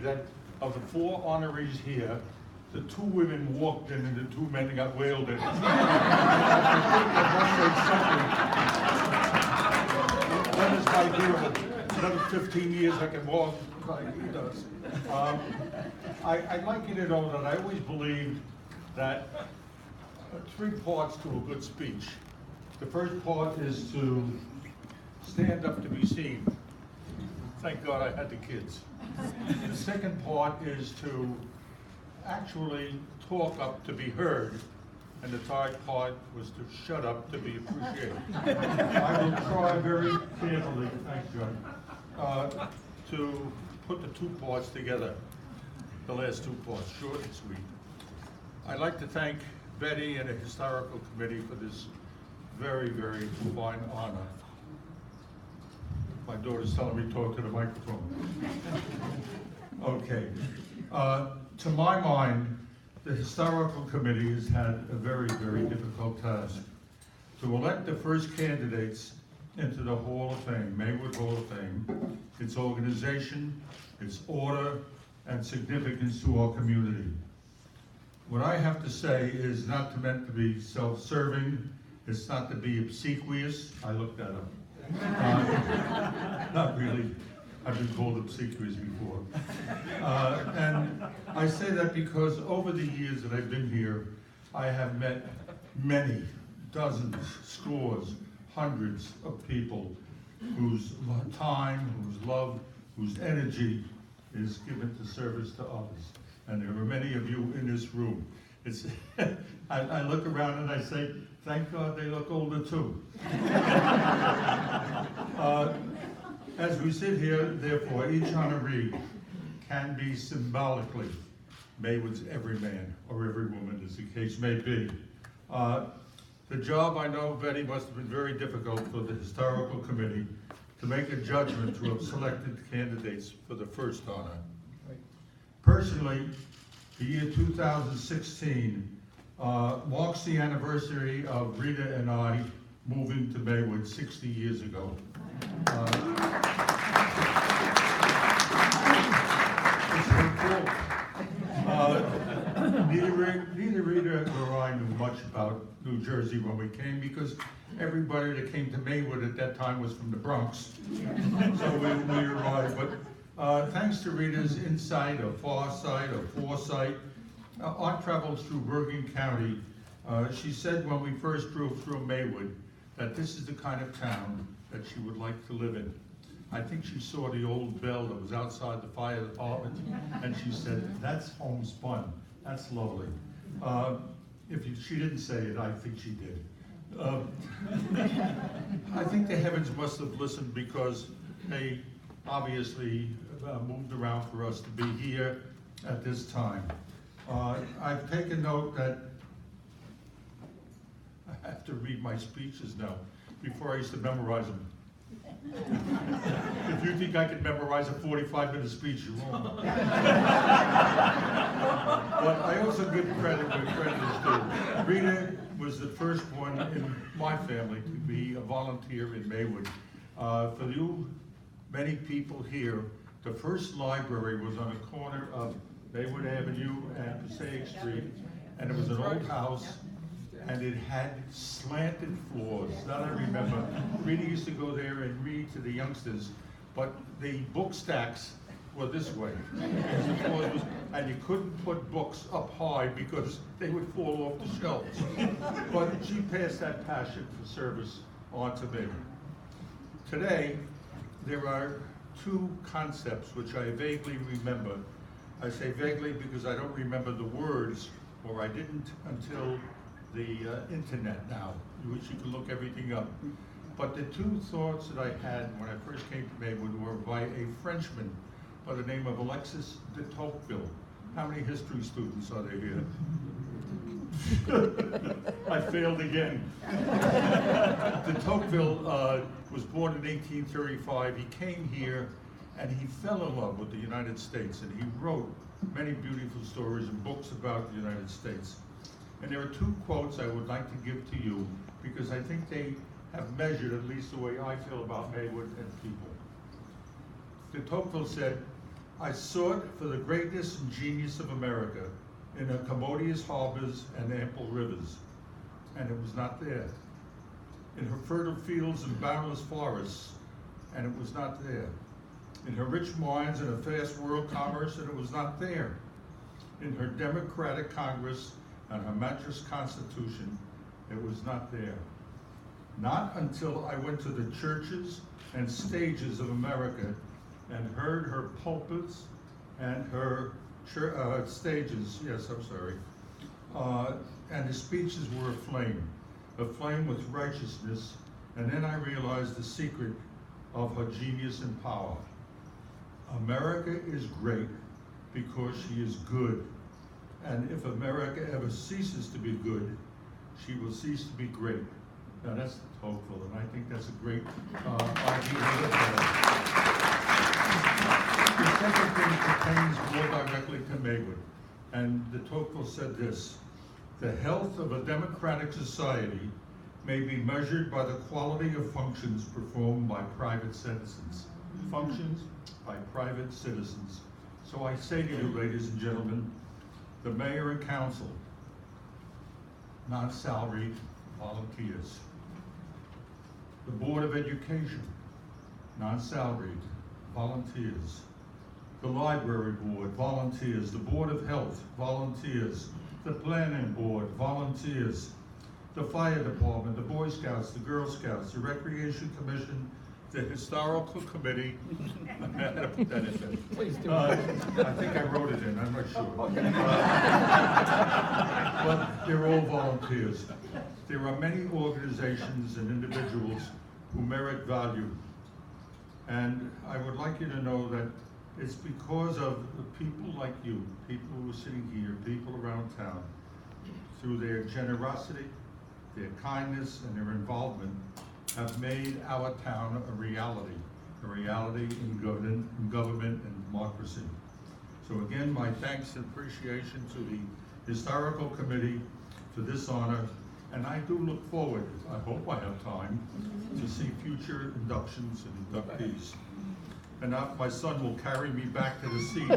that of the 4 honorees here, the 2 women walked in and the 2 men got whaled in. I must say something. That is my deal. Another 15 years I can walk like he does. I'd like you to know that I always believed that 3 parts to a good speech. The first part is to stand up to be seen. Thank God I had the kids. The second part is to actually talk up to be heard. And the third part was to shut up to be appreciated. I will try very carefully, thanks John, to put the 2 parts together, the last 2 parts, short and sweet. I'd like to thank Betty and the Historical Committee for this very, very fine honor. My daughter's telling me to talk to the microphone. Okay. To my mind, the Historical Committee has had a very, very difficult task. To elect the first candidates into the Hall of Fame, Maywood Hall of Fame, its organization, its order, and significance to our community. What I have to say is not meant to be self-serving, it's not to be obsequious. I looked that up. Not really. I've been called obsequious before. And I say that because over the years that I've been here, I have met many, dozens, scores, hundreds of people whose time, whose love, whose energy is given to service to others. And there are many of you in this room. It's I look around and I say, thank God they look older too. As we sit here, therefore, each honoree can be symbolically Maywood's every man or every woman, as the case may be. The job, I know, Betty, must have been very difficult for the Historical Committee to make a judgment to have selected candidates for the first honor. Personally, the year 2016 marks the anniversary of Rita and I moving to Maywood 60 years ago. Neither Rita or I knew much about New Jersey when we came, because everybody that came to Maywood at that time was from the Bronx. So we arrived. But thanks to Rita's insight or foresight, our travels through Bergen County, she said when we first drove through Maywood that this is the kind of town that she would like to live in. I think she saw the old bell that was outside the fire department, and she said, that's homespun, that's lovely. She didn't say it, I think she did. I think the heavens must have listened, because they obviously moved around for us to be here at this time. I've taken note that I have to read my speeches now. Before I used to memorize them. If you think I can memorize a 45-minute speech, you're wrong. But I also give credit where credit is due. Rita was the first one in my family to be a volunteer in Maywood. For you, many people here, the first library was on a corner of Maywood Avenue and Passaic Street, and it was an old house, and it had slanted floors. That I remember. Rita used to go there and read to the youngsters, but the book stacks were this way. And you couldn't put books up high because they would fall off the shelves. But she passed that passion for service on to me. Today, there are 2 concepts which I vaguely remember. I say vaguely because I don't remember the words, or I didn't until the internet now, which you can look everything up. But the 2 thoughts that I had when I first came to Maywood were by a Frenchman by the name of Alexis de Tocqueville. How many history students are there here? I failed again. De Tocqueville was born in 1835. He came here and he fell in love with the United States, and he wrote many beautiful stories and books about the United States. And there are 2 quotes I would like to give to you, because I think they have measured at least the way I feel about Maywood and people. De Tocqueville said, I sought for the greatness and genius of America in her commodious harbors and ample rivers, and it was not there. In her fertile fields and boundless forests, and it was not there. In her rich mines and her fast world commerce, and it was not there. In her democratic Congress and her matchless Constitution, it was not there. Not until I went to the churches and stages of America and heard her pulpits and her stages, and the speeches were aflame with righteousness, and then I realized the secret of her genius and power. America is great because she is good, and if America ever ceases to be good, she will cease to be great. Now that's hopeful, and I think that's a great idea. The second thing pertains more directly to Maywood, and de Tocqueville said this: the health of a democratic society may be measured by the quality of functions performed by private citizens. Functions by private citizens. So I say to you, ladies and gentlemen, the mayor and council, non-salaried volunteers. The Board of Education, non-salaried volunteers. The Library Board, volunteers. The Board of Health, volunteers. The Planning Board, volunteers. The Fire Department, the Boy Scouts, the Girl Scouts, the Recreation Commission, the Historical Committee. I had to put that in there. Please do. I think I wrote it in, I'm not sure. But they're all volunteers. There are many organizations and individuals who merit value. And I would like you to know that it's because of the people like you, people who are sitting here, people around town, through their generosity, their kindness, and their involvement, have made our town a reality in government and democracy. So again, my thanks and appreciation to the Historical Committee for this honor, and I do look forward, I hope I have time, to see future inductions and inductees. And now my son will carry me back to the seat.